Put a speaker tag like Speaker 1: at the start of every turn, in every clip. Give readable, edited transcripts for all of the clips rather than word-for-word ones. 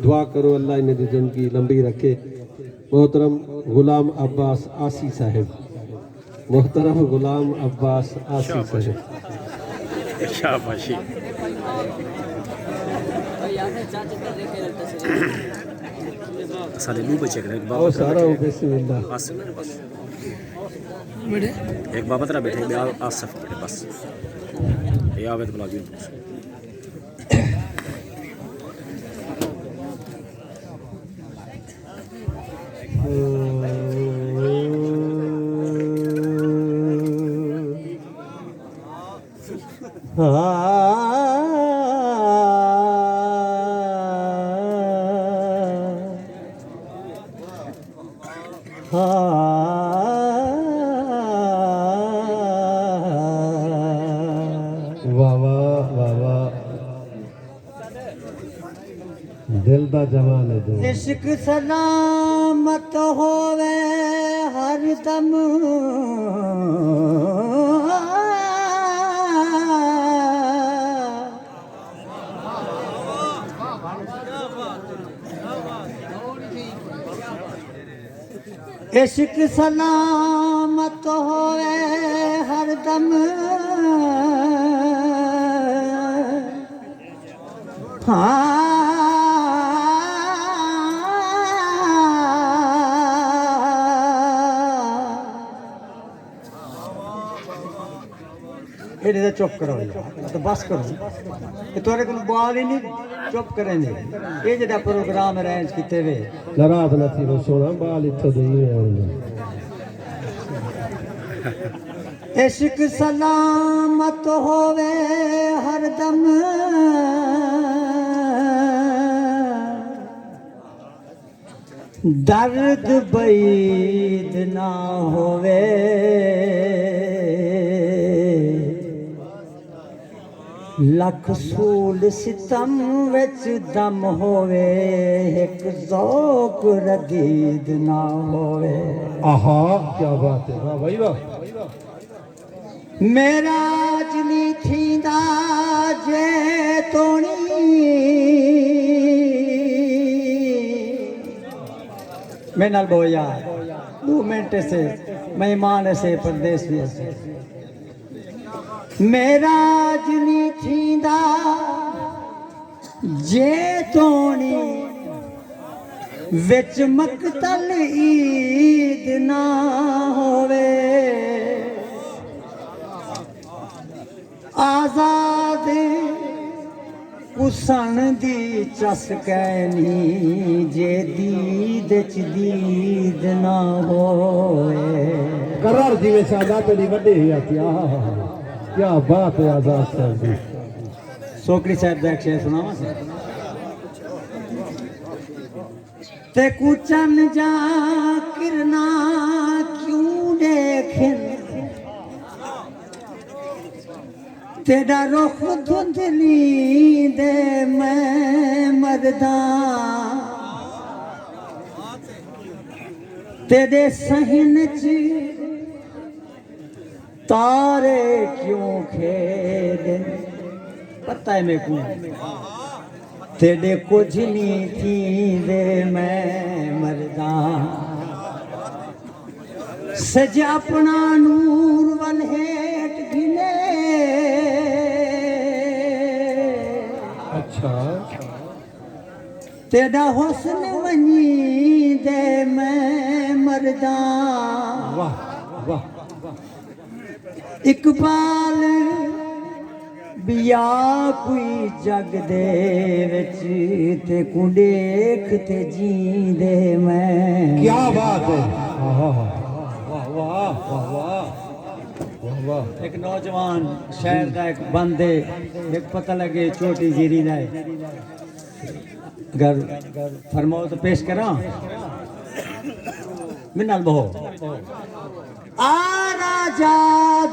Speaker 1: दुआ करो अल्लाह इन्हें जिंदगी लंबी रखे। मोहतरम गुलाम अब्बास आसी साहब, मोहतरम गुलाम अब्बास आसी साहब।
Speaker 2: शाबाशी। सारे मुंह बचे एक बाबा
Speaker 1: सारा बिस्मिल्लाह।
Speaker 2: बस बस एक बाबा तेरा बैठे आसफ बैठे बस ये आवेद बुला दी।
Speaker 1: दिल दा जवान है।
Speaker 3: इश्क सलामत होवे हर दम, इश्क सलामत होवे हर दम। ये चुप करो तो बस करो कि थोड़े को बाल ही नहीं चुप करेंगे। ये जो प्रोग्राम अरेंज किए वे
Speaker 1: नाराज न थी सोना बाल इत्थों दे
Speaker 3: इश्क सलामत होवे हर दम, दर्द बैद ना होवे, लख सूल सितम विच दम होवे, एक ज़ौक़ रदीद ना होवे।
Speaker 1: आहा क्या बात है, वाह भाई वाह।
Speaker 3: मेरा जनी थींदा जे तोणी, मैं नाल बोया 2 मिनट से मेहमान से परदेश भी से। मेरा जनी थींदा जे तोणी, विच मकतल ईद ना होवे, आजाद कुसन दी चसकैनी, जे दीद च दीद ना होए।
Speaker 1: करार जिवें सादा तेरी वड्डी हुई आती। क्या बात है आजाद साहब जी।
Speaker 3: सोकड़ी साहब का एक शेर सुनावा ते कुचन जा किरना क्यों देखें, तेरा रुख धुंधली दे मैं मरदा, तेरे सहन च तारे क्यों खेले, पता है मेरे को तेरे कुछ नहीं थी दे मैं मरदा, सज अपना नूर वल हेठ गिने।
Speaker 1: अच्छा
Speaker 3: तेरा हुस्न वनी दे मैं मरदा।
Speaker 1: वाह वाह।
Speaker 3: इकबाल बिया कोई जग दे विच ते कुंडेख ते जींदे मैं।
Speaker 1: क्या बात है, वाह वाह वाह वाह वाह।
Speaker 3: एक नौजवान शहर का एक बंदे एक पता लगे छोटी जीरी लाए घर फरमाओ तो पेश करा मिनल बहो। आ राजा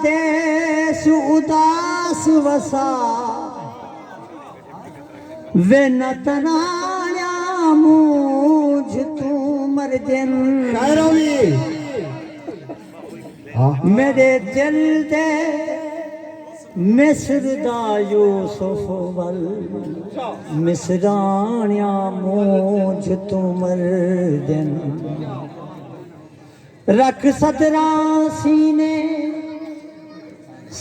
Speaker 3: देश उदास वसा वे न तराया मुझ तू मर जिन मेरे दिल दे मिस्र दा यूसुफ वल मिसराणिया मूंझ तुमर दिन रख सदरा सीने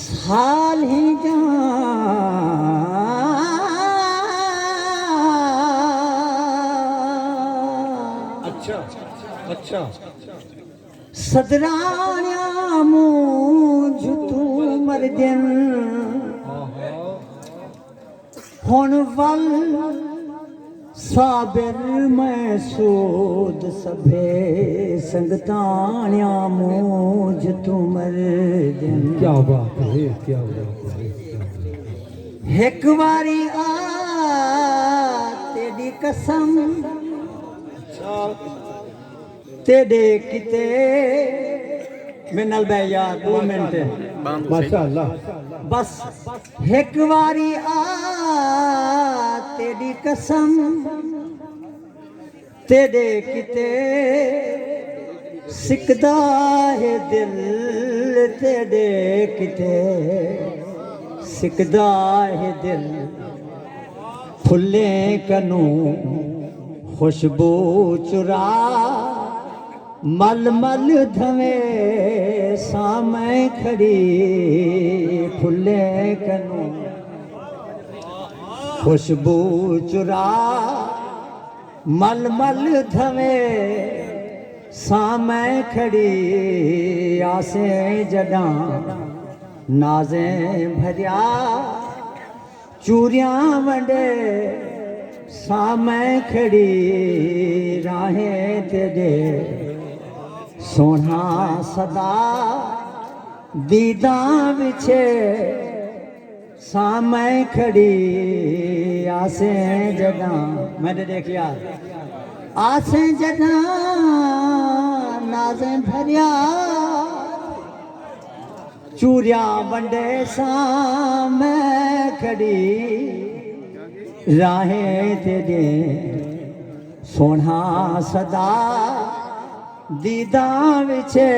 Speaker 3: साल ही जा अच्छा सदराणिया मूंझ तुमर दिन हुन वल साबिर मैसूद सभे संगताणिया मूंझ तुमर दिन
Speaker 1: क्या बात है, क्या बात है।
Speaker 3: एक बारी आ तेरी कसम तेरे किते मिनल बे यार 2 मिनट
Speaker 1: माशाअल्लाह।
Speaker 3: बस एक बारी आ तेरी कसम तेरे किते सिकदा है दिल तेरे किते सिकदा है दिल फुल्ले कनू खुशबू चुरा मल मल धवे सामे खड़ी फुल्ले कनू खुशबू चुरा मल मल धवे सामे खड़ी आसे जडा नाजे भरिया चूरियां वंडे सामे खड़ी राहें तेरे सोना सदा दीदा बिछे सामे खड़ी आसे जगह मैंने देखिया आसे जगह नाजे भरिया चूरिया बंडे सामे खड़ी राहें तेरे सोना सदा दीदा विछे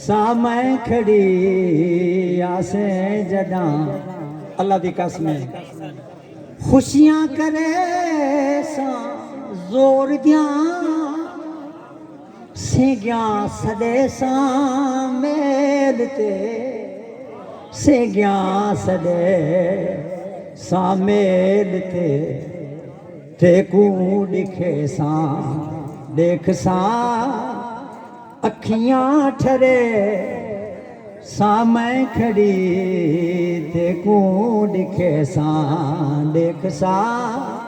Speaker 3: सामे खड़ी आसे जडा अल्लाह दी कसम खुशियां करे सा जोर दिया सेग्या सदे सा मेलते सेग्या सदे सा मेलते तेकू दिखे सा देख सा अखियां ठरे सामे खड़ी तेकू दिखे सा देख सा